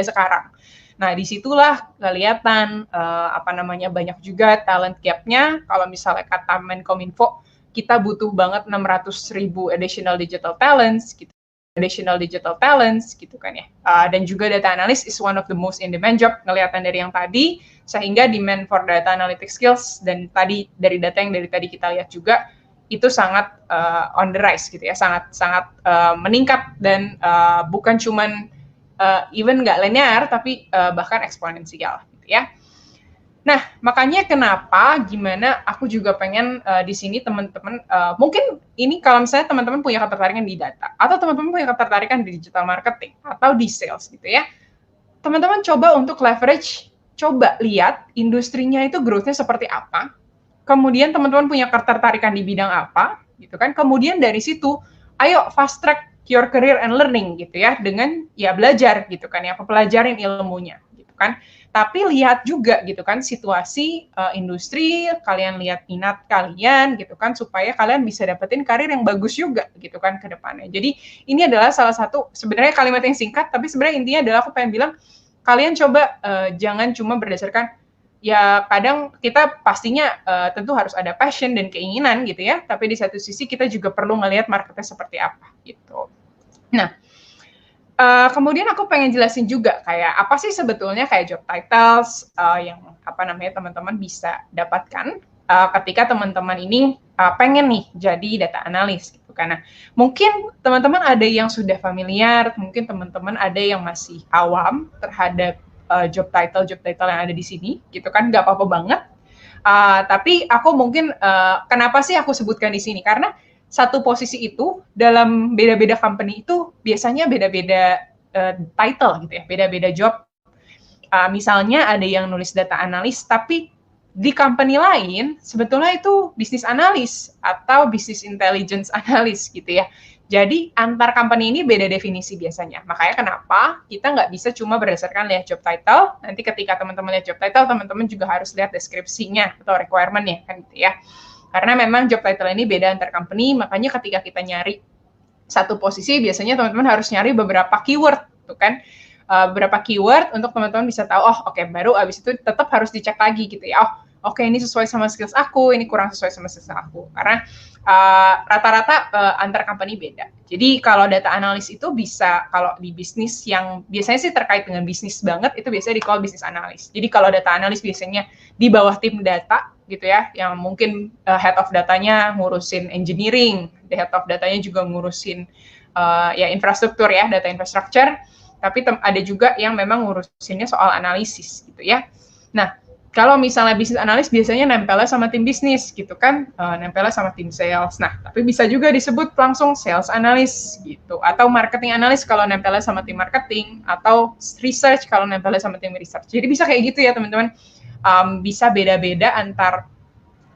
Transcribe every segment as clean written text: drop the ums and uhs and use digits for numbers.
sekarang. Nah, disitulah kelihatan banyak juga talent gap-nya. Kalau misalnya kata Menkominfo, kita butuh banget 600.000 additional digital talents gitu kan ya. Dan juga data analyst is one of the most in-demand job, kelihatan dari yang tadi, sehingga demand for data analytics skills dan tadi dari data yang dari tadi kita lihat juga itu sangat on the rise gitu ya, sangat meningkat dan bukan cuman even nggak linear tapi bahkan eksponensial gitu ya. Nah, makanya gimana aku juga pengen di sini teman-teman, mungkin ini kalau misalnya teman-teman punya ketertarikan di data, atau teman-teman punya ketertarikan di digital marketing, atau di sales gitu ya, teman-teman coba untuk leverage, coba lihat industrinya itu growth-nya seperti apa, kemudian teman-teman punya ketertarikan di bidang apa, gitu kan, kemudian dari situ, ayo fast track your career and learning gitu ya, dengan ya belajar gitu kan ya, pelajarin ilmunya gitu kan. Tapi lihat juga gitu kan situasi industri, kalian lihat minat kalian gitu kan, supaya kalian bisa dapetin karir yang bagus juga gitu kan ke depannya. Jadi ini adalah salah satu, sebenarnya kalimat yang singkat, tapi sebenarnya intinya adalah aku pengen bilang, kalian coba jangan cuma berdasarkan, ya kadang kita pastinya tentu harus ada passion dan keinginan gitu ya, tapi di satu sisi kita juga perlu ngelihat marketnya seperti apa gitu. Nah, kemudian aku pengen jelasin juga kayak apa sih sebetulnya kayak job titles yang teman-teman bisa dapatkan ketika teman-teman ini pengen nih jadi data analis gitu. Karena mungkin teman-teman ada yang sudah familiar, mungkin teman-teman ada yang masih awam terhadap job title yang ada di sini gitu kan, nggak apa-apa banget. Tapi aku mungkin kenapa sih aku sebutkan di sini, karena satu posisi itu dalam beda-beda company itu biasanya beda-beda title gitu ya, beda-beda job. Misalnya ada yang nulis data analis, tapi di company lain sebetulnya itu bisnis analis atau bisnis intelligence analis gitu ya. Jadi antar company ini beda definisi biasanya. Makanya kenapa kita nggak bisa cuma berdasarkan lihat job title. Nanti ketika teman-teman lihat job title, teman-teman juga harus lihat deskripsinya atau requirement-nya kan gitu ya. Karena memang job title ini beda antar company, makanya ketika kita nyari satu posisi, biasanya teman-teman harus nyari beberapa keyword, tuh kan? Beberapa keyword untuk teman-teman bisa tahu, baru abis itu tetap harus dicek lagi gitu ya. Ini sesuai sama skills aku, ini kurang sesuai sama skills aku. Karena rata-rata antar company beda. Jadi kalau data analis itu bisa, kalau di bisnis yang biasanya sih terkait dengan bisnis banget, itu biasanya di-call bisnis analis. Jadi kalau data analis biasanya di bawah tim data, gitu ya, yang mungkin head of datanya ngurusin engineering, the head of datanya juga ngurusin infrastruktur ya, data infrastructure, tapi ada juga yang memang ngurusinnya soal analisis gitu ya. Nah, kalau misalnya bisnis analis biasanya nempelnya sama tim bisnis gitu kan, nempelnya sama tim sales. Nah, tapi bisa juga disebut langsung sales analis gitu, atau marketing analis kalau nempelnya sama tim marketing, atau research kalau nempelnya sama tim research. Jadi bisa kayak gitu ya teman-teman. Bisa beda-beda antar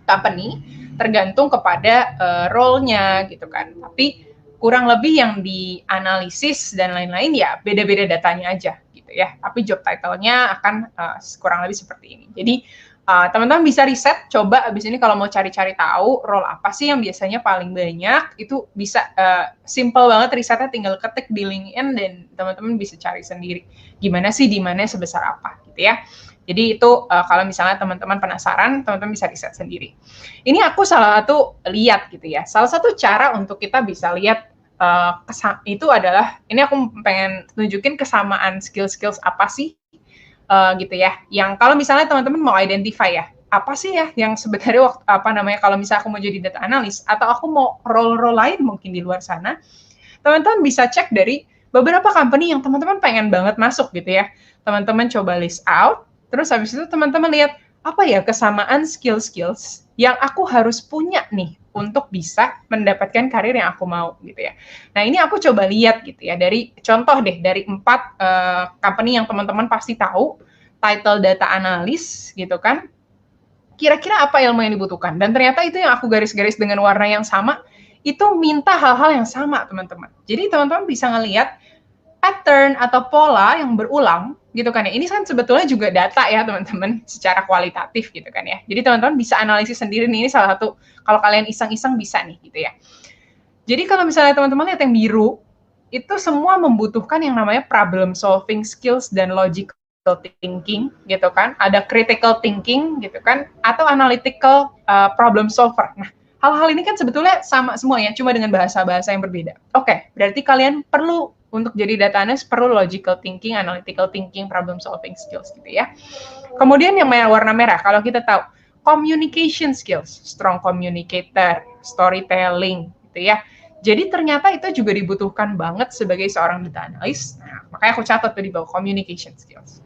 company tergantung kepada role-nya gitu kan. Tapi kurang lebih yang dianalisis dan lain-lain ya beda-beda datanya aja gitu ya. Tapi job title-nya akan kurang lebih seperti ini. Jadi teman-teman bisa riset, coba abis ini kalau mau cari-cari tahu role apa sih yang biasanya paling banyak, itu bisa simple banget risetnya, tinggal ketik di LinkedIn dan teman-teman bisa cari sendiri gimana sih demandnya sebesar apa gitu ya. Jadi itu kalau misalnya teman-teman penasaran, teman-teman bisa riset sendiri. Ini aku salah satu lihat gitu ya. Salah satu cara untuk kita bisa lihat itu adalah, ini aku pengen tunjukin kesamaan skills apa sih gitu ya. Yang kalau misalnya teman-teman mau identify ya, apa sih ya yang sebenarnya kalau misalnya aku mau jadi data analis atau aku mau role-role lain mungkin di luar sana, teman-teman bisa cek dari beberapa company yang teman-teman pengen banget masuk gitu ya. Teman-teman coba list out. Terus habis itu teman-teman lihat apa ya kesamaan skills yang aku harus punya nih untuk bisa mendapatkan karir yang aku mau gitu ya. Nah ini aku coba lihat gitu ya, dari contoh deh dari 4 company yang teman-teman pasti tahu, title data analis gitu kan, kira-kira apa ilmu yang dibutuhkan. Dan ternyata itu yang aku garis-garis dengan warna yang sama, itu minta hal-hal yang sama teman-teman. Jadi teman-teman bisa ngelihat pattern atau pola yang berulang gitu kan ya. Ini kan sebetulnya juga data ya teman-teman, secara kualitatif gitu kan ya. Jadi teman-teman bisa analisis sendiri nih, ini salah satu kalau kalian iseng-iseng bisa nih gitu ya. Jadi kalau misalnya teman-teman lihat yang biru, itu semua membutuhkan yang namanya problem solving skills dan logical thinking gitu kan, ada critical thinking gitu kan, atau analytical problem solver. Nah, hal-hal ini kan sebetulnya sama semua ya, cuma dengan bahasa-bahasa yang berbeda. Oke, berarti kalian perlu untuk jadi data analyst perlu logical thinking, analytical thinking, problem solving skills gitu ya. Kemudian yang warna merah, kalau kita tahu communication skills, strong communicator, storytelling gitu ya. Jadi ternyata itu juga dibutuhkan banget sebagai seorang data analyst. Nah, makanya aku catat tuh di bawah communication skills.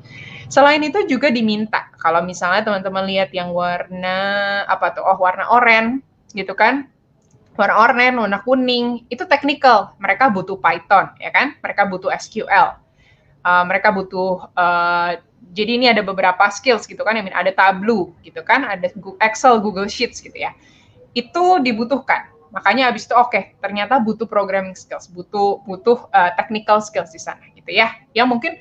Selain itu juga diminta, kalau misalnya teman-teman lihat yang warna apa tuh? Oh, warna oranye gitu kan. Warna oranye, warna kuning, itu technical. Mereka butuh Python, ya kan? Mereka butuh SQL. Mereka butuh jadi ini ada beberapa skills gitu kan, ada Tableau gitu kan, ada Excel, Google Sheets gitu ya. Itu dibutuhkan. Makanya abis itu oke, ternyata butuh programming skills, butuh technical skills di sana gitu ya. Yang mungkin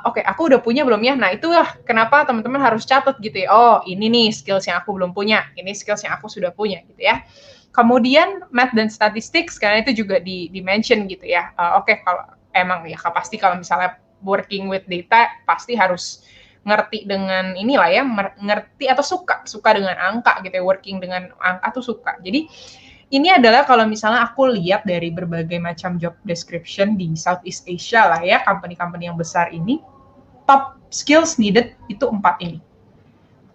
oke, aku udah punya belum ya? Nah, itulah kenapa teman-teman harus catat gitu ya. Oh, ini nih skills yang aku belum punya, ini skills yang aku sudah punya gitu ya. Kemudian math dan statistics karena itu juga di-mention gitu ya. Oke, kalau emang ya pasti kalau misalnya working with data pasti harus ngerti dengan inilah ya, ngerti atau suka dengan angka gitu ya, working dengan angka tuh suka. Jadi ini adalah kalau misalnya aku lihat dari berbagai macam job description di Southeast Asia lah ya, company-company yang besar ini, top skills needed itu 4 ini.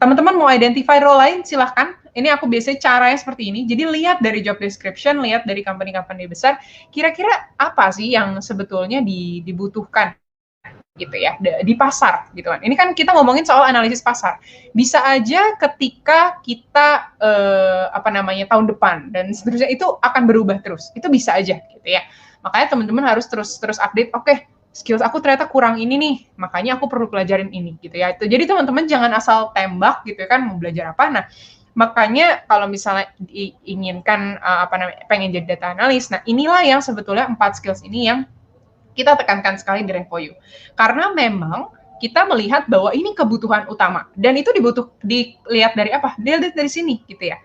Teman-teman mau identify role lain, silahkan. Ini aku biasanya caranya seperti ini. Jadi lihat dari job description, lihat dari company-company besar, kira-kira apa sih yang sebetulnya dibutuhkan gitu ya di pasar gitu kan. Ini kan kita ngomongin soal analisis pasar. Bisa aja ketika kita tahun depan dan seterusnya itu akan berubah terus. Itu bisa aja gitu ya. Makanya teman-teman harus terus update. Oke, skills aku ternyata kurang ini nih. Makanya aku perlu pelajarin ini gitu ya. Jadi teman-teman jangan asal tembak gitu ya kan mau belajar apa. Nah, makanya kalau misalnya diinginkan pengen jadi data analis, nah inilah yang sebetulnya 4 skills ini yang kita tekankan sekali di Revoyu. Karena memang kita melihat bahwa ini kebutuhan utama. Dan itu dilihat dari apa? Dilihat dari sini gitu ya.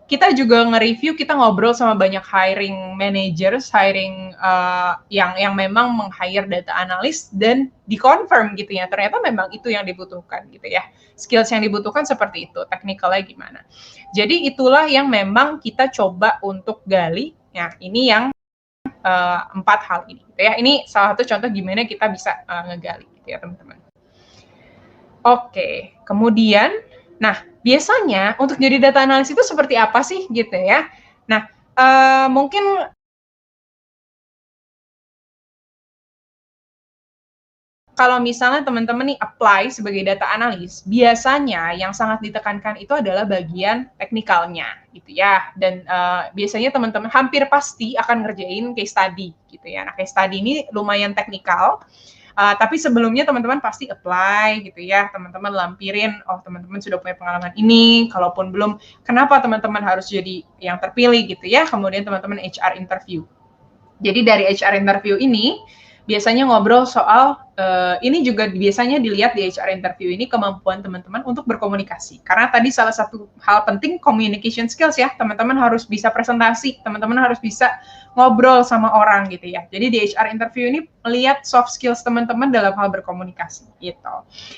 Kita juga nge-review, kita ngobrol sama banyak hiring managers, hiring yang memang meng-hire data analis dan di-confirm gitu ya. Ternyata memang itu yang dibutuhkan gitu ya. Skills yang dibutuhkan seperti itu, technical-nya gimana. Jadi itulah yang memang kita coba untuk gali. Ya, ini yang 4 hal ini gitu ya. Ini salah satu contoh gimana kita bisa ngegali gitu ya teman-teman. Oke, kemudian nah biasanya untuk jadi data analis itu seperti apa sih gitu ya. Nah, mungkin kalau misalnya teman-teman nih apply sebagai data analis, biasanya yang sangat ditekankan itu adalah bagian teknikalnya, gitu ya. Dan biasanya teman-teman hampir pasti akan ngerjain case study, gitu ya. Nah, case study ini lumayan teknikal, tapi sebelumnya teman-teman pasti apply, gitu ya. Teman-teman lampirin, oh teman-teman sudah punya pengalaman ini, kalaupun belum, kenapa teman-teman harus jadi yang terpilih, gitu ya. Kemudian teman-teman HR interview. Jadi dari HR interview ini, biasanya ngobrol soal ini juga biasanya dilihat di HR interview ini kemampuan teman-teman untuk berkomunikasi. Karena tadi salah satu hal penting communication skills ya, teman-teman harus bisa presentasi, teman-teman harus bisa ngobrol sama orang gitu ya. Jadi di HR interview ini melihat soft skills teman-teman dalam hal berkomunikasi gitu.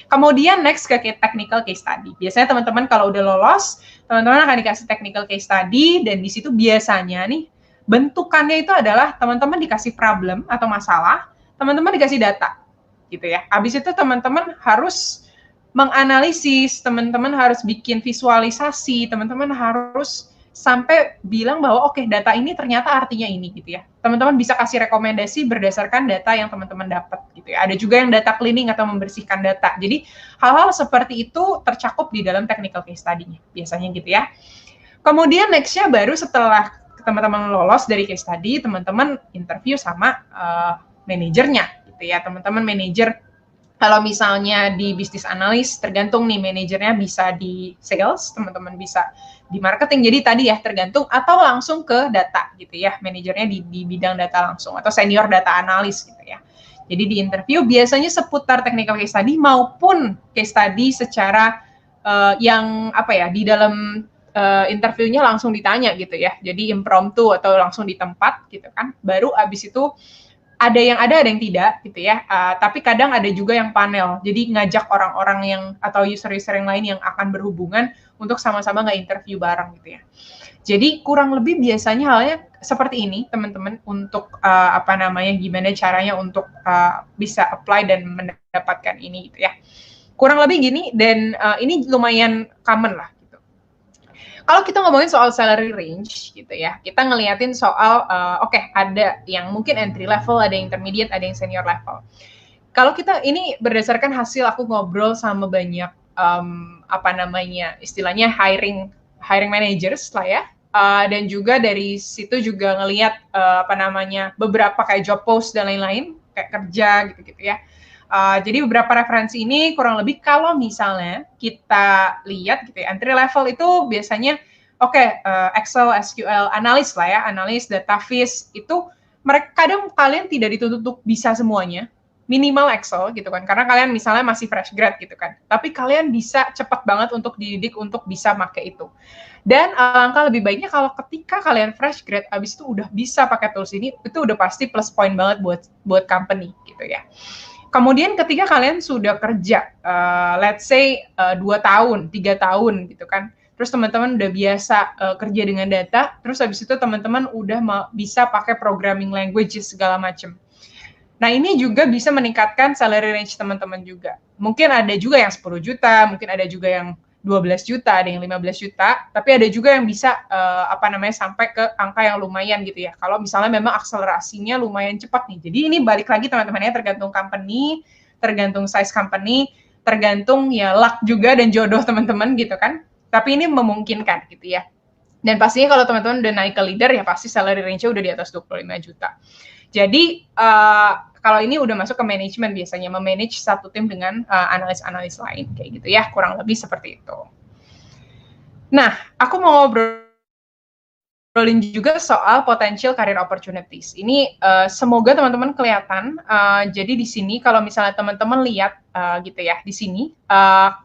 Kemudian next ke technical case study. Biasanya teman-teman kalau udah lolos, teman-teman akan dikasih technical case study dan di situ biasanya nih bentukannya itu adalah teman-teman dikasih problem atau masalah, teman-teman dikasih data, gitu ya. Habis itu teman-teman harus menganalisis, teman-teman harus bikin visualisasi, teman-teman harus sampai bilang bahwa oke, data ini ternyata artinya ini, gitu ya. Teman-teman bisa kasih rekomendasi berdasarkan data yang teman-teman dapat, gitu ya. Ada juga yang data cleaning atau membersihkan data. Jadi hal-hal seperti itu tercakup di dalam technical case study-nya, biasanya gitu ya. Kemudian next-nya baru setelah teman-teman lolos dari case study, teman-teman interview sama manajernya gitu ya. Teman-teman manajer kalau misalnya di bisnis analis tergantung nih manajernya bisa di sales, teman-teman bisa di marketing. Jadi tadi ya tergantung atau langsung ke data gitu ya. Manajernya di bidang data langsung atau senior data analis gitu ya. Jadi di interview biasanya seputar technical case study maupun case study secara yang apa ya di dalam interviewnya langsung ditanya gitu ya. Jadi impromptu atau langsung di tempat gitu kan. Baru abis itu ada yang tidak gitu ya. Tapi kadang ada juga yang panel. Jadi ngajak orang-orang yang atau user-user yang lain yang akan berhubungan untuk sama-sama nge-interview bareng gitu ya. Jadi kurang lebih biasanya halnya seperti ini teman-teman untuk gimana caranya untuk bisa apply dan mendapatkan ini gitu ya. Kurang lebih gini dan ini lumayan common lah. Kalau kita ngomongin soal salary range gitu ya, kita ngeliatin soal ada yang mungkin entry level, ada yang intermediate, ada yang senior level. Kalau kita ini berdasarkan hasil aku ngobrol sama banyak istilahnya hiring managers lah ya, dan juga dari situ juga ngelihat beberapa kayak job post dan lain-lain kayak kerja gitu-gitu ya. Jadi beberapa referensi ini kurang lebih kalau misalnya kita lihat gitu ya, entry level itu biasanya Excel, SQL, analis lah ya, analis, data viz, itu mereka kadang kalian tidak dituntut untuk bisa semuanya, minimal Excel gitu kan, karena kalian misalnya masih fresh grad gitu kan, tapi kalian bisa cepat banget untuk dididik untuk bisa pakai itu. Dan alangkah lebih baiknya kalau ketika kalian fresh grad, abis itu udah bisa pakai tools ini, itu udah pasti plus point banget buat company gitu ya. Kemudian ketika kalian sudah kerja, let's say 2 tahun, 3 tahun gitu kan, terus teman-teman udah biasa kerja dengan data, terus habis itu teman-teman udah bisa pakai programming languages segala macam. Nah ini juga bisa meningkatkan salary range teman-teman juga. Mungkin ada juga yang 10 juta, mungkin ada juga yang 12 juta, ada yang 15 juta, tapi ada juga yang bisa sampai ke angka yang lumayan gitu ya. Kalau misalnya memang akselerasinya lumayan cepat nih. Jadi ini balik lagi teman-teman ya, tergantung company, tergantung size company, tergantung ya luck juga dan jodoh teman-teman gitu kan. Tapi ini memungkinkan gitu ya. Dan pastinya kalau teman-teman udah naik ke leader ya pasti salary range-nya udah di atas 25 juta. Jadi kalau ini udah masuk ke manajemen biasanya, memanage satu tim dengan analis-analis lain kayak gitu ya, kurang lebih seperti itu. Nah, aku mau ngobrolin juga soal potential career opportunities. Ini semoga teman-teman kelihatan. Jadi di sini kalau misalnya teman-teman lihat gitu ya, di sini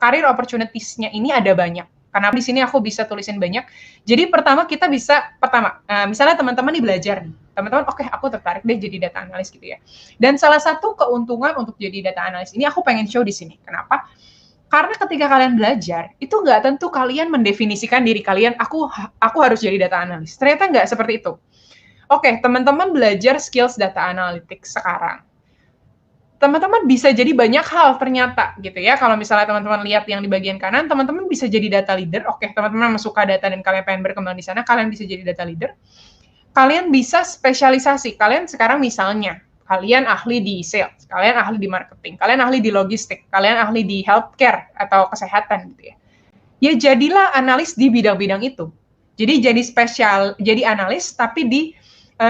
career opportunities-nya ini ada banyak. Karena di sini aku bisa tulisin banyak. Jadi misalnya teman-teman nih belajar nih. Teman-teman, aku tertarik deh jadi data analis gitu ya. Dan salah satu keuntungan untuk jadi data analis ini aku pengen show di sini. Kenapa? Karena ketika kalian belajar, itu nggak tentu kalian mendefinisikan diri kalian, aku harus jadi data analis. Ternyata nggak seperti itu. Teman-teman belajar skills data analytics sekarang. Teman-teman bisa jadi banyak hal ternyata gitu ya. Kalau misalnya teman-teman lihat yang di bagian kanan, teman-teman bisa jadi data leader. Teman-teman suka data dan kalian pengen berkembang di sana, kalian bisa jadi data leader. Kalian bisa spesialisasi. Kalian sekarang misalnya, kalian ahli di sales, kalian ahli di marketing, kalian ahli di logistik, kalian ahli di healthcare atau kesehatan gitu ya. Ya jadilah analis di bidang-bidang itu. Jadi jadi analis tapi di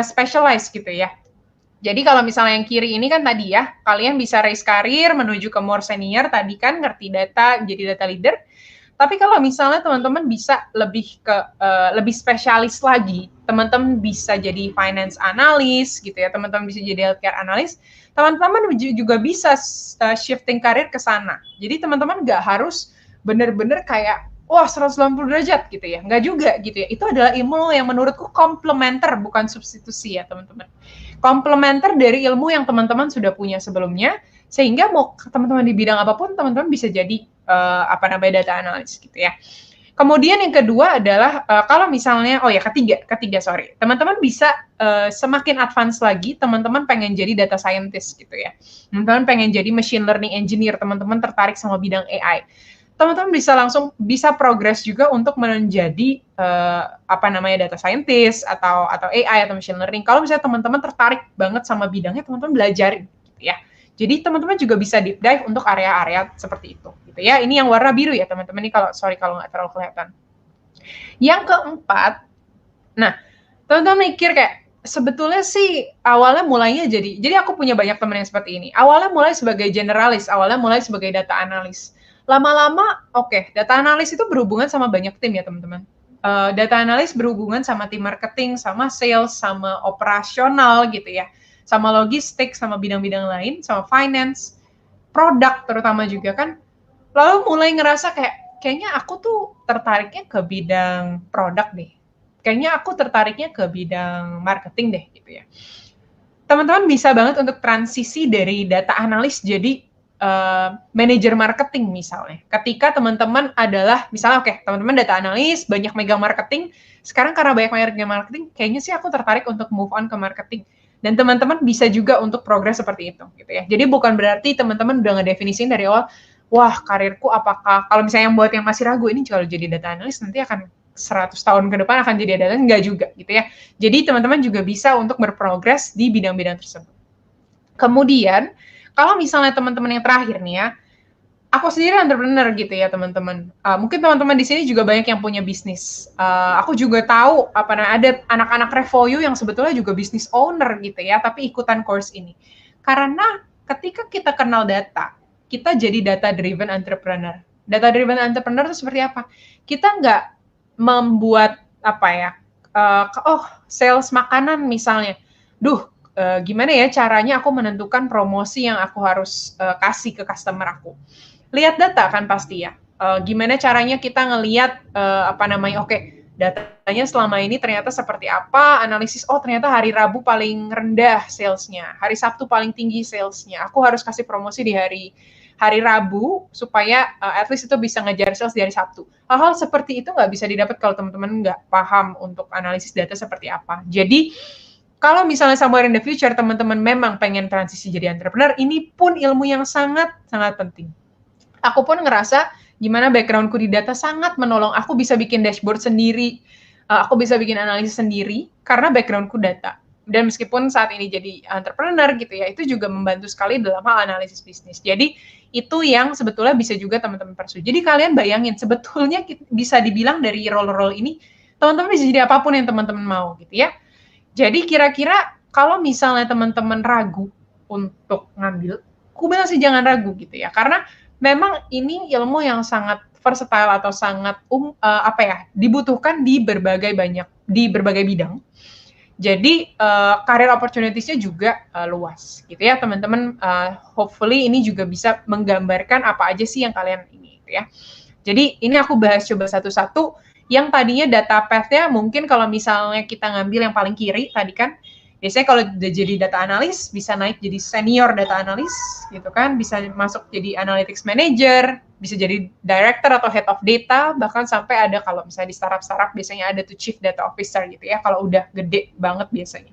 specialize gitu ya. Jadi kalau misalnya yang kiri ini kan tadi ya, kalian bisa raise karir menuju ke more senior, tadi kan ngerti data, jadi data leader. Tapi kalau misalnya teman-teman bisa lebih spesialis lagi, teman-teman bisa jadi finance analyst gitu ya, teman-teman bisa jadi healthcare analyst, teman-teman juga bisa shifting karir ke sana. Jadi teman-teman nggak harus benar-benar kayak 180 derajat gitu ya, nggak juga gitu ya. Itu adalah ilmu yang menurutku komplementer, bukan substitusi ya teman-teman. Komplementer dari ilmu yang teman-teman sudah punya sebelumnya, sehingga mau teman-teman di bidang apapun, teman-teman bisa jadi data analis gitu ya. Kemudian yang kedua adalah kalau misalnya, teman-teman bisa semakin advance lagi, teman-teman pengen jadi data scientist gitu ya. Teman-teman pengen jadi machine learning engineer, teman-teman tertarik sama bidang AI. Teman-teman bisa progress juga untuk menjadi data scientist atau AI atau machine learning. Kalau misalnya teman-teman tertarik banget sama bidangnya, teman-teman belajarin gitu ya. Jadi teman-teman juga bisa deep dive untuk area-area seperti itu gitu ya. Ini yang warna biru ya teman-teman, ini kalau nggak terlalu kelihatan. Yang keempat, nah teman-teman mikir kayak sebetulnya sih awalnya mulainya jadi aku punya banyak teman yang seperti ini. Awalnya mulai sebagai generalis, awalnya mulai sebagai data analis. Lama-lama, data analis itu berhubungan sama banyak tim ya teman-teman. Data analis berhubungan sama tim marketing, sama sales, sama operasional gitu ya, sama logistik, sama bidang-bidang lain, sama finance, produk terutama juga kan. Lalu mulai ngerasa kayaknya aku tuh tertariknya ke bidang produk deh. Kayaknya aku tertariknya ke bidang marketing deh gitu ya. teman-teman bisa banget untuk transisi dari data analis jadi manajer marketing misalnya. Ketika teman-teman adalah, misalnya teman-teman data analis, banyak megang marketing, sekarang karena banyak megang marketing, kayaknya sih aku tertarik untuk move on ke marketing. Dan teman-teman bisa juga untuk progres seperti itu, gitu ya. Jadi bukan berarti teman-teman udah ngedefinisin dari awal, wah karirku apakah, kalau misalnya yang buat yang masih ragu, ini kalau jadi data analis nanti akan 100 tahun ke depan akan jadi data, enggak juga, gitu ya. Jadi teman-teman juga bisa untuk berprogres di bidang-bidang tersebut. Kemudian, kalau misalnya teman-teman yang terakhir nih ya, aku sendiri entrepreneur gitu ya teman-teman. Mungkin teman-teman di sini juga banyak yang punya bisnis. Aku juga tahu ada anak-anak Revoyu yang sebetulnya juga bisnis owner gitu ya, tapi ikutan course ini. Karena ketika kita kenal data, kita jadi data driven entrepreneur. Data driven entrepreneur itu seperti apa? Kita nggak membuat sales makanan misalnya. Gimana ya caranya aku menentukan promosi yang aku harus kasih ke customer aku. Lihat data kan pasti ya. Gimana caranya kita ngelihat datanya selama ini ternyata seperti apa, analisis, ternyata hari Rabu paling rendah salesnya, hari Sabtu paling tinggi salesnya. Aku harus kasih promosi di hari Rabu supaya at least itu bisa ngejar sales di hari Sabtu. Hal-hal seperti itu nggak bisa didapat kalau teman-teman nggak paham untuk analisis data seperti apa. Jadi kalau misalnya somewhere in the future teman-teman memang pengen transisi jadi entrepreneur, ini pun ilmu yang sangat-sangat penting. Aku pun ngerasa gimana backgroundku di data sangat menolong. Aku bisa bikin dashboard sendiri, aku bisa bikin analisis sendiri karena backgroundku data. Dan meskipun saat ini jadi entrepreneur gitu ya, itu juga membantu sekali dalam hal analisis bisnis. Jadi itu yang sebetulnya bisa juga teman-teman pursue. Jadi kalian bayangin, sebetulnya bisa dibilang dari role-role ini, teman-teman bisa jadi apapun yang teman-teman mau gitu ya. Jadi kira-kira kalau misalnya teman-teman ragu untuk ngambil, aku bilang sih jangan ragu gitu ya, karena memang ini ilmu yang sangat versatile atau sangat dibutuhkan di berbagai bidang. Jadi career opportunities-nya juga luas gitu ya teman-teman. Hopefully ini juga bisa menggambarkan apa aja sih yang kalian ini gitu ya. Jadi ini aku bahas coba satu-satu. Yang tadinya data path-nya mungkin kalau misalnya kita ngambil yang paling kiri tadi kan, biasanya kalau udah jadi data analis bisa naik jadi senior data analis gitu kan, bisa masuk jadi analytics manager, bisa jadi director atau head of data, bahkan sampai ada kalau misalnya di startup biasanya ada tuh chief data officer gitu ya, kalau udah gede banget biasanya.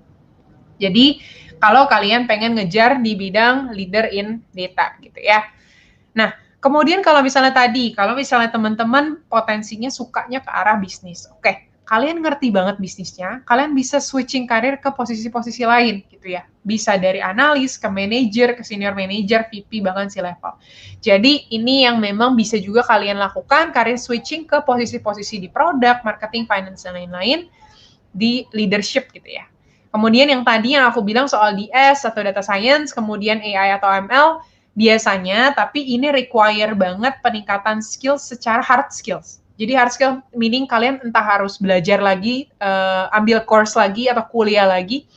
Jadi kalau kalian pengen ngejar di bidang leader in data gitu ya. Nah, kemudian kalau misalnya teman-teman potensinya sukanya ke arah bisnis. Oke, kalian ngerti banget bisnisnya, kalian bisa switching karir ke posisi-posisi lain gitu ya. Bisa dari analis ke manager, ke senior manager, VP, bahkan C-level. Jadi ini yang memang bisa juga kalian lakukan, karir switching ke posisi-posisi di product, marketing, finance, dan lain-lain, di leadership gitu ya. Kemudian yang tadi yang aku bilang soal DS atau data science, kemudian AI atau ML, biasanya, tapi ini require banget peningkatan skills secara hard skills. Jadi hard skill meaning kalian entah harus belajar lagi, ambil course lagi atau kuliah lagi,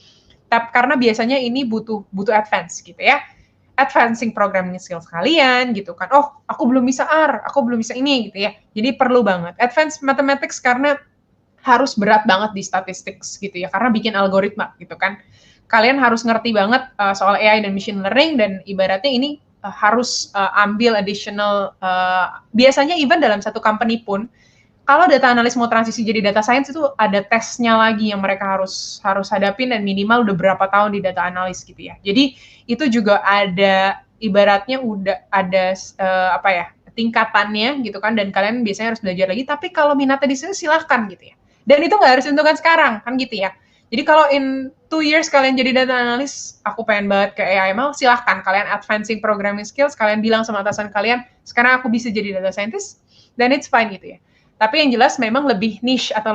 karena biasanya ini butuh advance gitu ya. Advancing programming skills kalian gitu kan. Aku belum bisa R, aku belum bisa ini gitu ya. Jadi perlu banget. Advanced mathematics karena harus berat banget di statistics gitu ya, karena bikin algoritma gitu kan. Kalian harus ngerti banget soal AI dan machine learning, dan ibaratnya ini harus ambil additional, biasanya even dalam satu company pun, kalau data analis mau transisi jadi data science itu ada tesnya lagi yang mereka harus hadapin, dan minimal udah berapa tahun di data analis gitu ya. Jadi itu juga ada, ibaratnya udah ada tingkatannya gitu kan, dan kalian biasanya harus belajar lagi, tapi kalau minatnya di sini silahkan gitu ya. Dan itu nggak harus ditentukan sekarang, kan gitu ya. Jadi kalau in 2 years kalian jadi data analis, aku pengen banget ke AI/ML, silahkan kalian advancing programming skills, kalian bilang sama atasan kalian, sekarang aku bisa jadi data scientist, then it's fine gitu ya. Tapi yang jelas memang lebih niche atau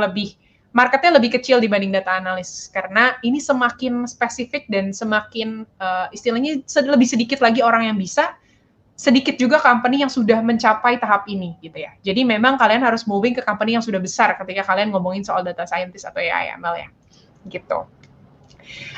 marketnya lebih kecil dibanding data analis, karena ini semakin spesifik dan semakin istilahnya lebih sedikit lagi orang yang bisa, sedikit juga company yang sudah mencapai tahap ini gitu ya. Jadi memang kalian harus moving ke company yang sudah besar ketika kalian ngomongin soal data scientist atau AI/ML ya. Gitu.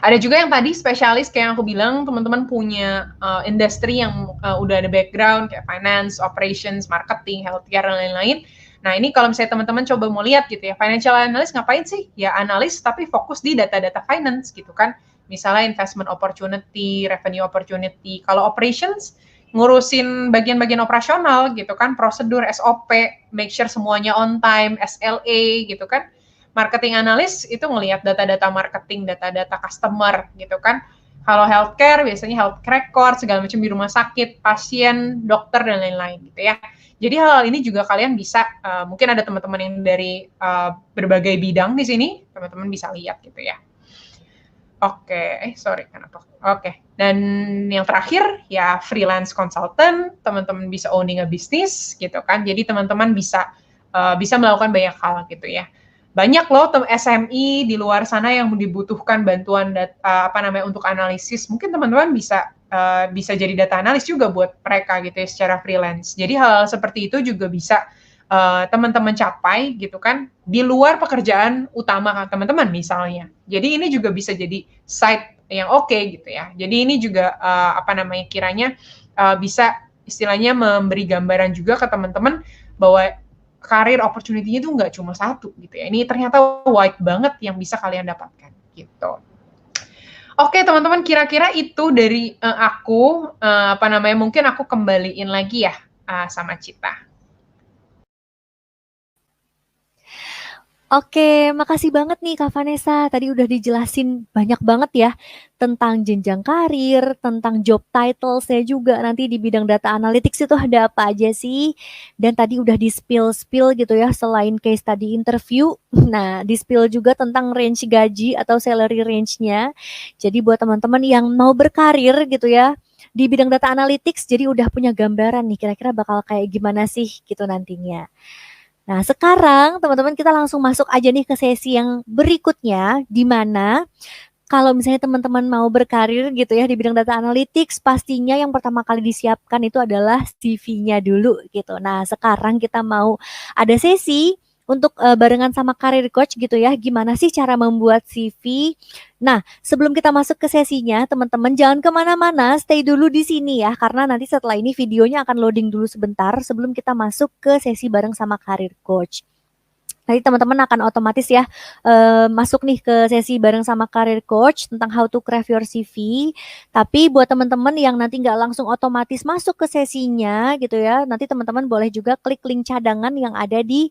Ada juga yang tadi spesialis kayak yang aku bilang, teman-teman punya industri yang udah ada background kayak finance, operations, marketing, healthcare, dan lain-lain. Nah ini kalau misalnya teman-teman coba mau lihat gitu ya, financial analyst ngapain sih? Ya analis tapi fokus di data-data finance gitu kan. Misalnya investment opportunity, revenue opportunity. Kalau operations, ngurusin bagian-bagian operasional gitu kan, prosedur, SOP, make sure semuanya on time, SLA gitu kan. Marketing analis itu ngelihat data-data marketing, data-data customer gitu kan. Kalau healthcare biasanya health record segala macam di rumah sakit, pasien, dokter dan lain-lain gitu ya. Jadi hal-hal ini juga kalian bisa mungkin ada teman-teman yang dari berbagai bidang di sini, teman-teman bisa lihat gitu ya. Oke, sorry kenapa? Oke. Dan yang terakhir ya freelance consultant, teman-teman bisa owning a business gitu kan. Jadi teman-teman bisa bisa melakukan banyak hal gitu ya. Banyak loh SMI di luar sana yang dibutuhkan bantuan untuk analisis. Mungkin teman-teman bisa jadi data analis juga buat mereka gitu ya secara freelance. Jadi hal-hal seperti itu juga bisa teman-teman capai gitu kan di luar pekerjaan utama teman-teman misalnya. Jadi ini juga bisa jadi side yang oke gitu ya. Jadi ini juga kiranya bisa istilahnya memberi gambaran juga ke teman-teman bahwa karir opportunity-nya itu nggak cuma satu gitu ya. Ini ternyata wide banget yang bisa kalian dapatkan gitu. Oke teman-teman, kira-kira itu dari aku mungkin aku kembaliin lagi ya sama Cita. Oke, makasih banget nih Kak Vanessa. Tadi udah dijelasin banyak banget ya tentang jenjang karir, tentang job titles-nya juga nanti di bidang data analytics itu ada apa aja sih. Dan tadi udah di-spill gitu ya selain case tadi interview. Nah, di-spill juga tentang range gaji atau salary range-nya. Jadi buat teman-teman yang mau berkarir gitu ya di bidang data analytics, jadi udah punya gambaran nih kira-kira bakal kayak gimana sih gitu nantinya. Nah, sekarang teman-teman kita langsung masuk aja nih ke sesi yang berikutnya, di mana kalau misalnya teman-teman mau berkarir gitu ya di bidang data analytics, pastinya yang pertama kali disiapkan itu adalah CV-nya dulu gitu. Nah, sekarang kita mau ada sesi untuk barengan sama career coach gitu ya, gimana sih cara membuat CV. Nah, sebelum kita masuk ke sesinya, teman-teman jangan kemana-mana, stay dulu di sini ya, karena nanti setelah ini videonya akan loading dulu sebentar sebelum kita masuk ke sesi bareng sama career coach. Nanti teman-teman akan otomatis ya masuk nih ke sesi bareng sama career coach tentang how to craft your CV. Tapi buat teman-teman yang nanti nggak langsung otomatis masuk ke sesinya gitu ya, nanti teman-teman boleh juga klik link cadangan yang ada di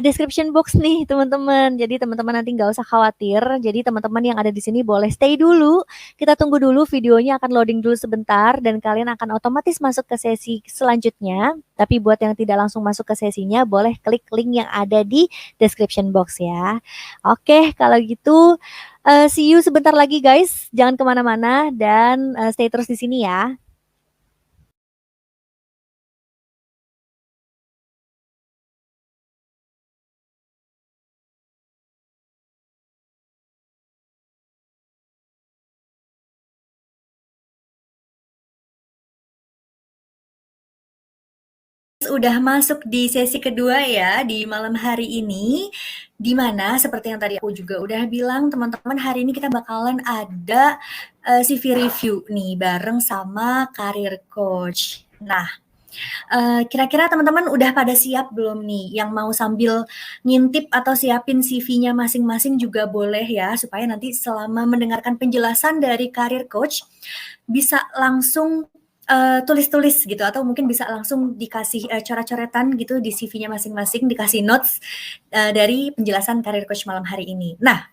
description box nih teman-teman. Jadi teman-teman nanti nggak usah khawatir. Jadi teman-teman yang ada di sini boleh stay dulu. Kita tunggu dulu videonya akan loading dulu sebentar dan kalian akan otomatis masuk ke sesi selanjutnya. Tapi buat yang tidak langsung masuk ke sesinya boleh klik link yang ada di description box ya. Oke, kalau gitu see you sebentar lagi guys. Jangan kemana-mana dan stay terus di sini ya. Udah masuk di sesi kedua ya di malam hari ini, di mana seperti yang tadi aku juga udah bilang teman-teman, hari ini kita bakalan ada CV review nih bareng sama career coach. Nah, kira-kira teman-teman udah pada siap belum nih? Yang mau sambil ngintip atau siapin CV-nya masing-masing juga boleh ya, supaya nanti selama mendengarkan penjelasan dari career coach bisa langsung tulis-tulis gitu, atau mungkin bisa langsung dikasih coret-coretan gitu di CV-nya masing-masing, dikasih notes dari penjelasan career coach malam hari ini. Nah,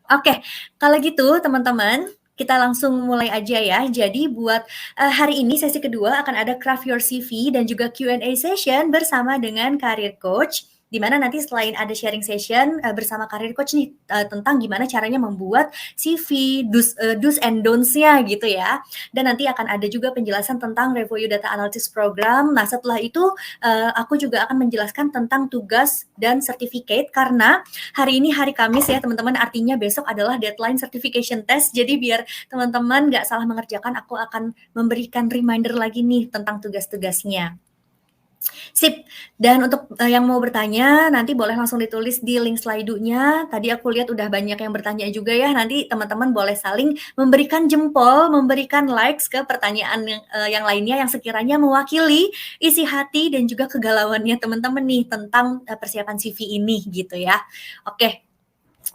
oke, kalau gitu teman-teman kita langsung mulai aja ya. Jadi buat hari ini sesi kedua akan ada craft your CV dan juga Q&A session bersama dengan career coach. Di mana nanti selain ada sharing session bersama career coach nih tentang gimana caranya membuat CV, do's and don'ts-nya gitu ya. Dan nanti akan ada juga penjelasan tentang Review Data Analytics Program. Nah, setelah itu aku juga akan menjelaskan tentang tugas dan certificate, karena hari ini hari Kamis ya teman-teman, artinya besok adalah deadline certification test. Jadi biar teman-teman nggak salah mengerjakan, aku akan memberikan reminder lagi nih tentang tugas-tugasnya. Sip. Dan untuk yang mau bertanya, nanti boleh langsung ditulis di link slide-nya. Tadi aku lihat udah banyak yang bertanya juga ya. Nanti teman-teman boleh saling memberikan jempol, memberikan likes ke pertanyaan yang lainnya yang sekiranya mewakili isi hati dan juga kegalauannya teman-teman nih tentang persiapan CV ini gitu ya. Oke.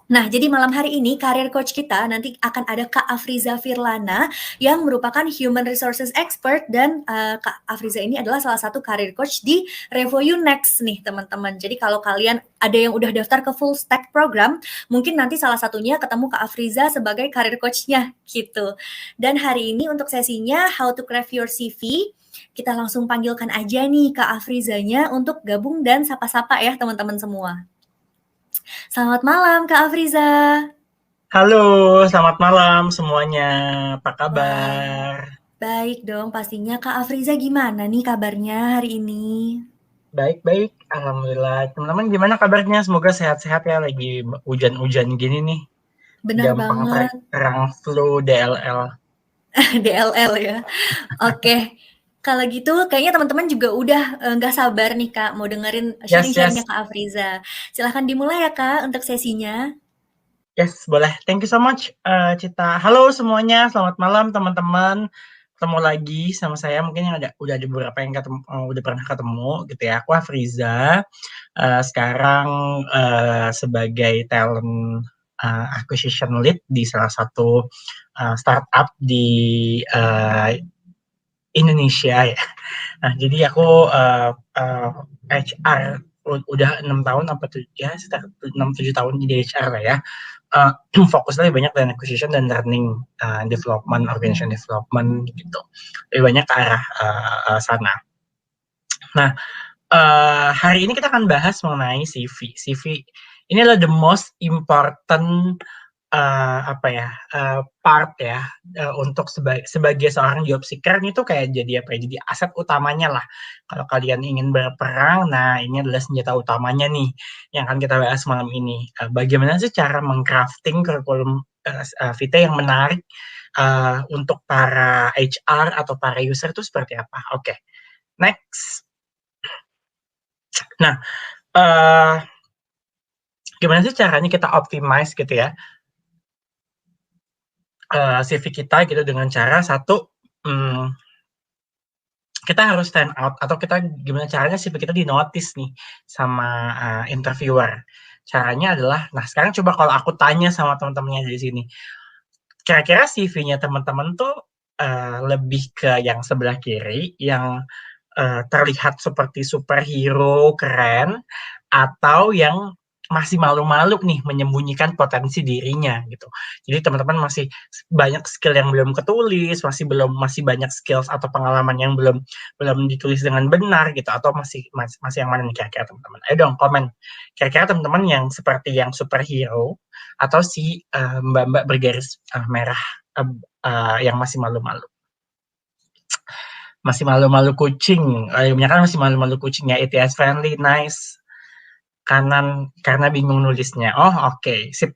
Nah, jadi malam hari ini career coach kita nanti akan ada Kak Afriza Firlana yang merupakan human resources expert dan Kak Afriza ini adalah salah satu career coach di Revo You Next nih teman-teman. Jadi kalau kalian ada yang udah daftar ke full stack program, mungkin nanti salah satunya ketemu Kak Afriza sebagai career coach-nya gitu. Dan hari ini untuk sesinya How to Craft Your CV, kita langsung panggilkan aja nih Kak Afrizanya untuk gabung dan sapa-sapa ya teman-teman semua. Selamat malam Kak Afriza. Halo, selamat malam semuanya. Apa Wah, kabar? baik dong pastinya. Kak Afriza gimana nih kabarnya hari ini? Baik-baik, alhamdulillah. Teman-teman gimana kabarnya? Semoga sehat-sehat ya, lagi hujan-hujan gini nih. Benar Gampang banget. terang flu DLL. DLL ya. Oke. Kalau gitu kayaknya teman-teman juga udah nggak sabar nih Kak mau dengerin sharing-sharingnya Yes. Kak Afriza. Silahkan dimulai ya Kak untuk sesinya. Yes, boleh. Thank you so much, Cita. Halo semuanya, selamat malam teman-teman. Ketemu lagi sama saya. Mungkin yang udah ada beberapa yang udah pernah ketemu gitu ya. Aku Afriza. Sekarang sebagai talent acquisition lead di salah satu startup di Indonesia ya. Nah, jadi aku HR udah 6 tahun apa tuh ya, sekitar 6-7 tahun di HR lah ya. Fokusnya lebih banyak dan acquisition dan learning development, organization development gitu. Lebih banyak ke arah sana. Nah, hari ini kita akan bahas mengenai CV. CV ini adalah the most important part ya untuk sebagai seorang job seeker ini tuh kayak jadi apa ya, jadi aset utamanya lah. Kalau kalian ingin berperang, nah ini adalah senjata utamanya nih yang akan kita bahas malam ini. Bagaimana sih cara mengcrafting kurikulum VT yang menarik untuk para HR atau para user itu seperti apa? Oke. Next. Nah, gimana sih caranya kita optimize gitu ya CV kita gitu dengan cara satu, kita harus stand out atau kita gimana caranya CV kita di-notice nih sama interviewer. Caranya adalah, nah sekarang coba kalau aku tanya sama teman-temannya di sini, kira-kira CV-nya teman-teman tuh lebih ke yang sebelah kiri, yang terlihat seperti superhero keren, atau yang masih malu-malu nih menyembunyikan potensi dirinya gitu. Jadi teman-teman masih banyak skill yang belum ketulis, masih banyak skills atau pengalaman yang belum ditulis dengan benar gitu, atau masih yang mana nih kira-kira teman-teman? Ayo dong komen. Kira-kira teman-teman yang seperti yang superhero atau si mbak-mbak bergaris merah yang masih malu-malu. Masih malu-malu kucing, kan masih malu-malu kucing ya, ETS friendly, nice. Kanan karena bingung nulisnya. Oh oke, sip.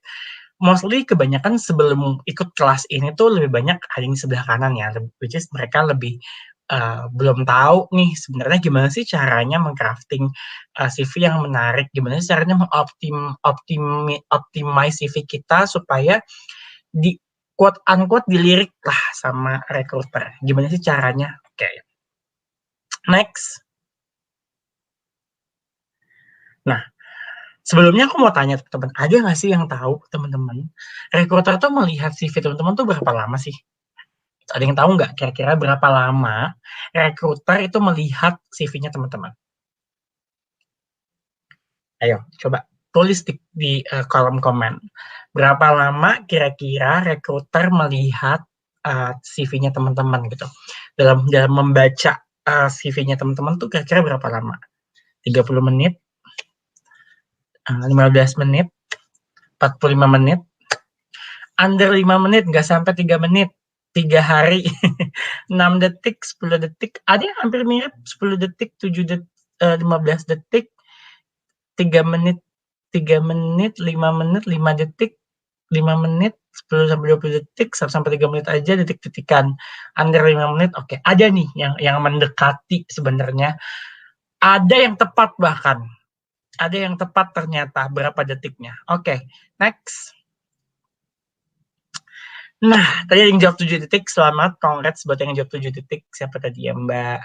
Mostly kebanyakan sebelum ikut kelas ini tuh lebih banyak ada yang di sebelah kanan ya, which is mereka lebih belum tahu nih sebenarnya gimana sih caranya mengcrafting CV yang menarik, gimana sih caranya optimize CV kita supaya di quote unquote dilirik lah sama recruiter. Gimana sih caranya? Oke. Next. Nah, sebelumnya aku mau tanya teman-teman, ada nggak sih yang tahu teman-teman, recruiter tuh melihat CV teman-teman tuh berapa lama sih? Ada yang tahu nggak kira-kira berapa lama recruiter itu melihat CV-nya teman-teman? Ayo, coba tulis di kolom komen. Berapa lama kira-kira recruiter melihat CV-nya teman-teman gitu? Dalam membaca CV-nya teman-teman tuh kira-kira berapa lama? 30 menit? 15 menit? 45 menit? Under 5 menit, nggak sampai 3 menit, 3 hari, 6 detik, 10 detik, ada yang hampir mirip, 10 detik, 15 detik, 3 menit, 3 menit, 5 menit, 5 detik, 5 menit, 10-20 detik, 1-3 menit aja detik-detikan. Under 5 menit, oke. Ada nih yang mendekati sebenarnya. Ada yang tepat bahkan. Ada yang tepat ternyata berapa detiknya. Oke, next. Nah, tadi ada yang jawab 7 detik, selamat, congrats buat yang jawab 7 detik. Siapa tadi ya, Mbak?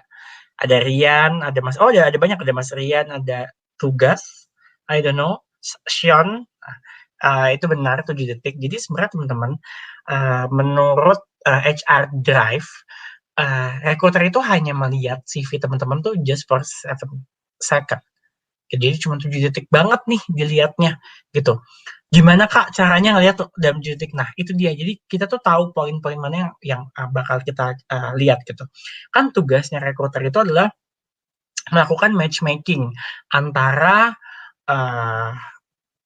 Ada Rian, ada Mas, oh ada banyak, ada Mas Rian, ada Tugas, I don't know, Sean, itu benar 7 detik. Jadi sebenarnya teman-teman, menurut HR Drive, recruiter itu hanya melihat CV teman-teman tuh just for 7 second. Jadi cuma 7 detik banget nih dilihatnya gitu. Gimana Kak caranya ngelihat tuh dalam 7 detik? Nah itu dia. Jadi kita tuh tahu poin-poin mana yang bakal kita lihat gitu. Kan tugasnya recruiter itu adalah melakukan matchmaking antara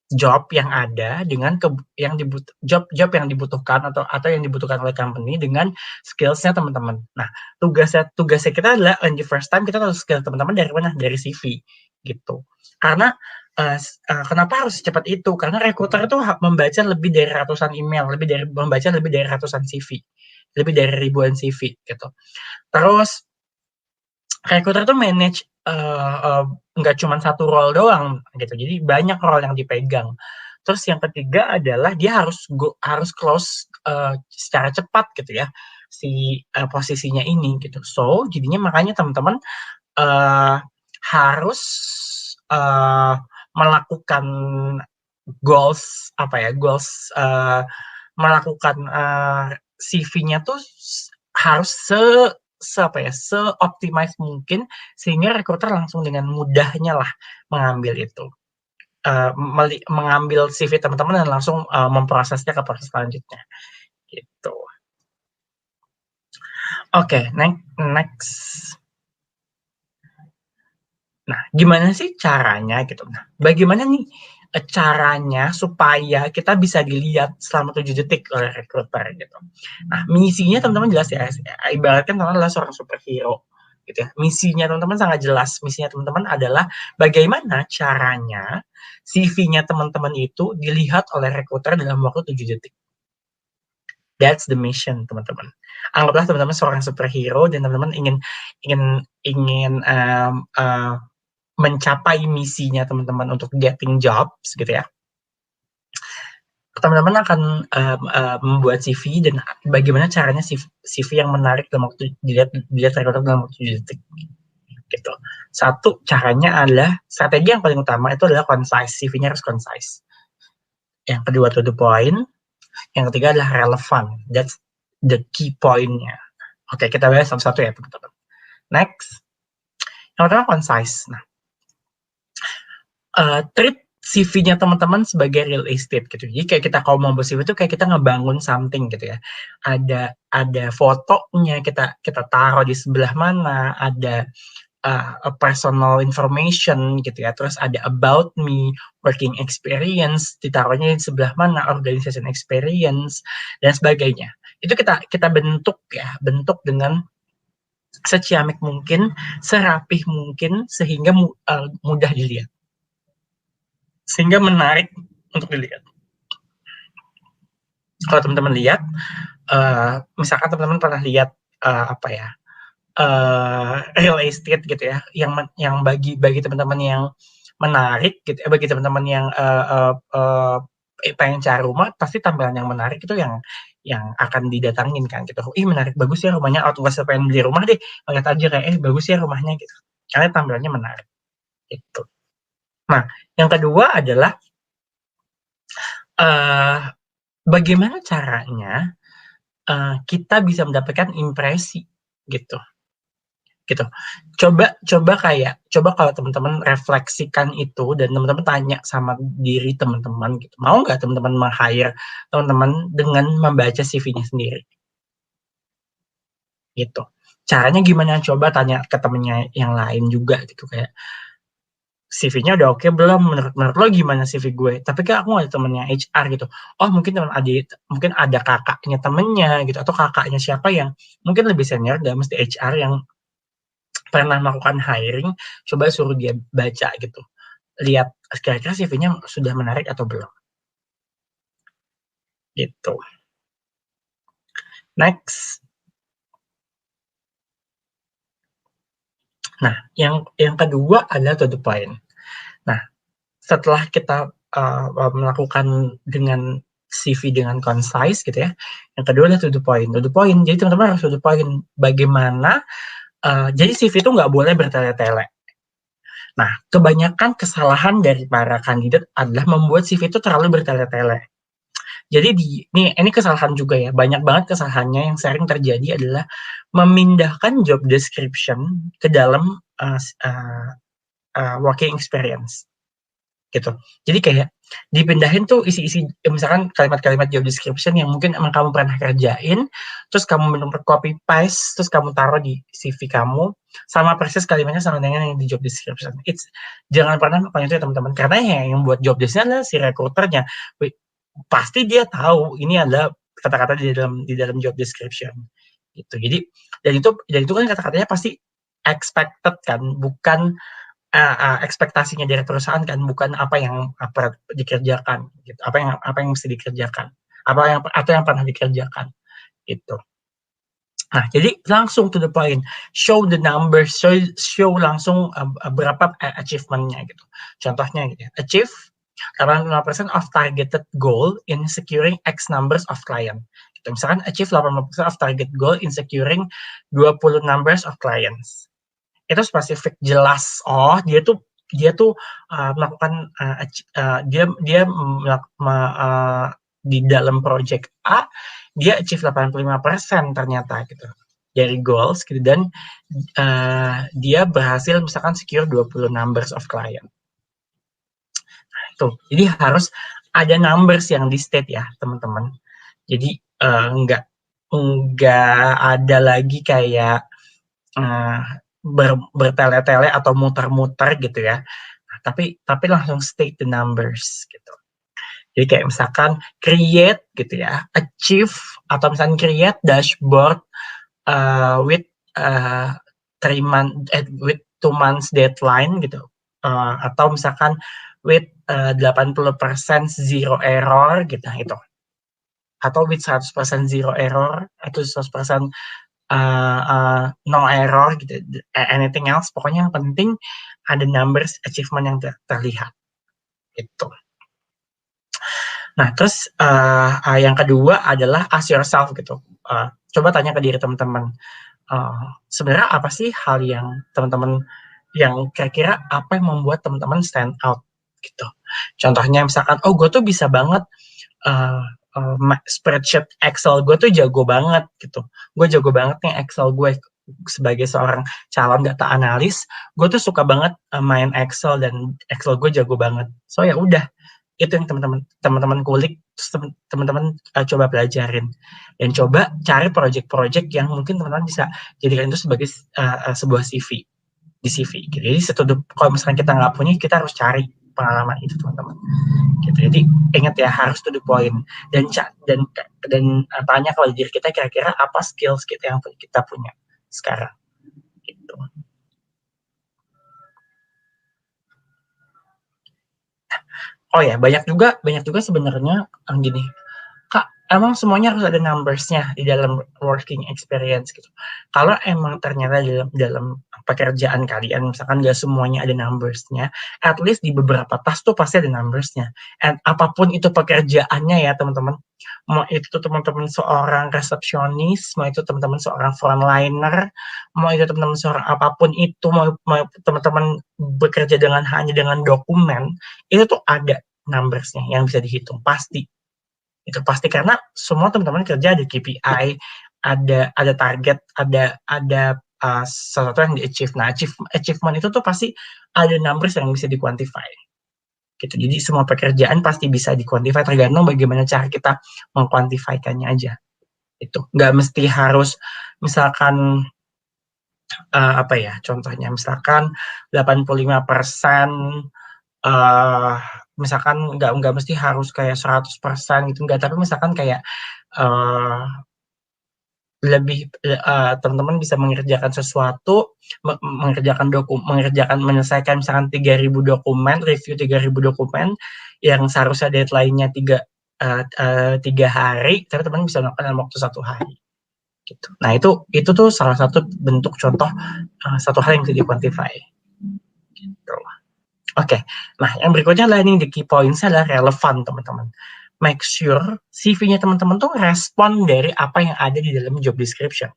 job yang ada dengan job yang dibutuhkan atau yang dibutuhkan oleh company dengan skills-nya teman-teman. Nah, tugasnya kita adalah on the first time kita tahu skill teman-teman dari mana? Dari CV gitu. Karena kenapa harus secepat itu? Karena recruiter itu membaca lebih dari ratusan email, membaca lebih dari ratusan CV, lebih dari ribuan CV gitu. Terus recruiter tuh manage nggak cuma satu role doang gitu, jadi banyak role yang dipegang. Terus yang ketiga adalah dia harus close secara cepat gitu ya si posisinya ini gitu. So jadinya makanya teman-teman harus melakukan goals melakukan CV-nya tuh harus seoptimize mungkin sehingga recruiter langsung dengan mudahnya lah mengambil itu, mengambil CV teman-teman dan langsung memprosesnya ke proses selanjutnya gitu. Oke, next. Nah, gimana sih caranya gitu? Nah, bagaimana nih caranya supaya kita bisa dilihat selama 7 detik oleh recruiter gitu. Nah, misinya teman-teman jelas ya. Ibaratkan teman-teman adalah seorang superhero gitu ya. Misinya teman-teman sangat jelas. Misinya teman-teman adalah bagaimana caranya CV-nya teman-teman itu dilihat oleh recruiter dalam waktu 7 detik. That's the mission, teman-teman. Anggaplah teman-teman seorang superhero dan teman-teman ingin mencapai misinya teman-teman untuk getting jobs gitu ya. Teman-teman akan membuat CV dan bagaimana caranya CV yang menarik dalam waktu dilihat recruiter dalam waktu 7 detik gitu. Satu caranya adalah strategi yang paling utama itu adalah concise. CV-nya harus concise. Yang kedua to the point. Yang ketiga adalah relevant. That's the key point-nya. Oke, kita bahas satu-satu ya teman-teman. Next. Yang pertama concise. Nah, treat CV-nya teman-teman sebagai real estate gitu. Jadi kayak kita kalau mau CV itu kayak kita ngebangun something gitu ya. Ada fotonya kita taruh di sebelah mana, ada personal information gitu ya. Terus ada about me, working experience, ditaruhnya di sebelah mana, organization experience dan sebagainya. Itu kita bentuk dengan seciamik mungkin, serapih mungkin sehingga mudah dilihat. Sehingga menarik untuk dilihat. Kalau teman-teman lihat, misalkan teman-teman pernah lihat real estate gitu ya, yang bagi teman-teman yang menarik gitu, bagi teman-teman yang pengen cari rumah, pasti tampilan yang menarik itu yang akan didatangin kan gitu. Ih menarik, bagus ya rumahnya, atau nggak pengen beli rumah deh, lihat aja kayak bagus ya rumahnya gitu. Karena tampilannya menarik gitu. Nah, yang kedua adalah bagaimana caranya kita bisa mendapatkan impresi gitu. Coba kalau teman-teman refleksikan itu dan teman-teman tanya sama diri teman-teman gitu. Mau nggak teman-teman meng-hire teman-teman dengan membaca CV-nya sendiri? Gitu. Caranya gimana? Coba tanya ke temennya yang lain juga gitu, kayak CV-nya udah oke belum? Menurut lo gimana CV gue? Tapi kan aku ada temennya HR gitu. Oh mungkin mungkin ada kakaknya temennya gitu, atau kakaknya siapa yang mungkin lebih senior, dan mesti HR yang pernah melakukan hiring, coba suruh dia baca gitu. Lihat kira-kira CV-nya sudah menarik atau belum. Gitu. Next. Nah, yang kedua adalah to the point. Nah, setelah kita melakukan dengan CV dengan concise gitu ya, yang kedua adalah to the point. To the point, jadi teman-teman harus to the point. Bagaimana, jadi CV itu nggak boleh bertele-tele. Nah, kebanyakan kesalahan dari para kandidat adalah membuat CV itu terlalu bertele-tele. Jadi ini kesalahan juga ya, banyak banget kesalahannya yang sering terjadi adalah memindahkan job description ke dalam working experience gitu. Jadi kayak dipindahin tuh isi-isi misalkan kalimat-kalimat job description yang mungkin emang kamu pernah kerjain, terus kamu benar-benar copy paste, terus kamu taruh di CV kamu, sama persis kalimatnya sama dengan yang di job description. Jangan pernah melakukan itu ya teman-teman, karena yang buat job description adalah si recruiternya. Pasti dia tahu ini adalah kata-kata di dalam job description gitu. Jadi dan itu kan kata-katanya pasti expected kan, bukan ekspektasinya dari perusahaan kan, bukan apa yang dikerjakan gitu, apa yang mesti dikerjakan, atau yang pernah dikerjakan gitu. Nah, jadi langsung to the point, show the numbers, show langsung berapa achievement-nya gitu. Contohnya gitu ya, achieve 85% of targeted goal in securing X numbers of client. Gitu. Misalkan achieve 80% of target goal in securing 20 numbers of clients. Itu spesifik, jelas. Oh, dia tuh melakukan di dalam project A dia achieve 85% ternyata gitu dari goals gitu, dan dia berhasil misalkan secure 20 numbers of client. Nah, itu. Jadi harus ada numbers yang di state ya, teman-teman. Jadi enggak ada lagi kayak bertele-tele atau muter-muter gitu ya. Nah, tapi langsung state the numbers gitu. Jadi kayak misalkan create gitu ya, achieve atau misalkan create dashboard with 2 months deadline gitu. Atau misalkan with 80% zero error gitu itu. Atau with 100% zero error atau 100% no error gitu, anything else, pokoknya yang penting ada numbers achievement yang terlihat gitu. Nah, terus yang kedua adalah ask yourself gitu, coba tanya ke diri teman-teman, sebenarnya apa sih hal yang teman-teman yang kira-kira apa yang membuat teman-teman stand out gitu. Contohnya misalkan, oh gue tuh bisa banget spreadsheet Excel gue tuh jago banget gitu. Gue jago banget nih Excel gue sebagai seorang calon data analis, gue tuh suka banget main Excel dan Excel gue jago banget. So ya udah, itu yang teman-teman kulik, terus teman-teman coba pelajarin dan coba cari project-project yang mungkin teman-teman bisa jadikan itu sebagai sebuah CV di CV. Gitu. Jadi kalau misalnya kita nggak punya, kita harus cari pengalaman itu teman-teman. Gitu. Jadi ingat ya, harus to the point dan tanya kalau diri kita kira-kira apa skills kita yang kita punya sekarang. Gitu. Oh ya, banyak juga sebenarnya gini, Kak, emang semuanya harus ada numbers-nya di dalam working experience gitu. Kalau emang ternyata dalam pekerjaan kalian misalkan nggak semuanya ada numbers-nya, at least di beberapa task tuh pasti ada numbers-nya. And apapun itu pekerjaannya ya teman-teman, mau itu teman-teman seorang resepsionis, mau itu teman-teman seorang frontliner, mau itu teman-teman seorang apapun itu, mau teman-teman bekerja hanya dengan dokumen, itu tuh ada numbers-nya yang bisa dihitung pasti. Itu pasti, karena semua teman-teman kerja ada KPI, ada target, ada sesuatu yang di-achieve. Nah, achievement itu tuh pasti ada numbers yang bisa di-quantify. Gitu. Jadi semua pekerjaan pasti bisa di-quantify, tergantung bagaimana cara kita meng-quantify-kannya aja. Itu nggak mesti harus misalkan contohnya misalkan 85% misalkan nggak mesti harus kayak 100% gitu, nggak, tapi misalkan kayak lebih teman-teman bisa mengerjakan sesuatu, menyelesaikan misalkan 3.000 dokumen, review 3.000 dokumen yang seharusnya deadline-nya 3 hari, tapi teman-teman bisa melakukan dalam waktu 1 hari. Gitu. Nah itu tuh salah satu bentuk contoh satu hal yang bisa di-quantify. Gitu. Oke, nah yang berikutnya adalah ini, the key points adalah relevan teman-teman. Make sure CV-nya teman-teman tuh respon dari apa yang ada di dalam job description.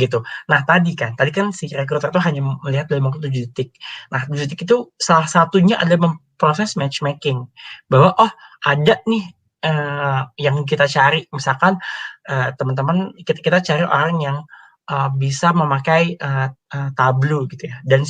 gitu. Nah tadi kan si recruiter tuh hanya melihat dalam waktu 7 detik. Nah 7 detik itu salah satunya adalah proses matchmaking, bahwa oh ada nih yang kita cari, misalkan teman-teman kita cari orang yang bisa memakai Tableau gitu ya, dan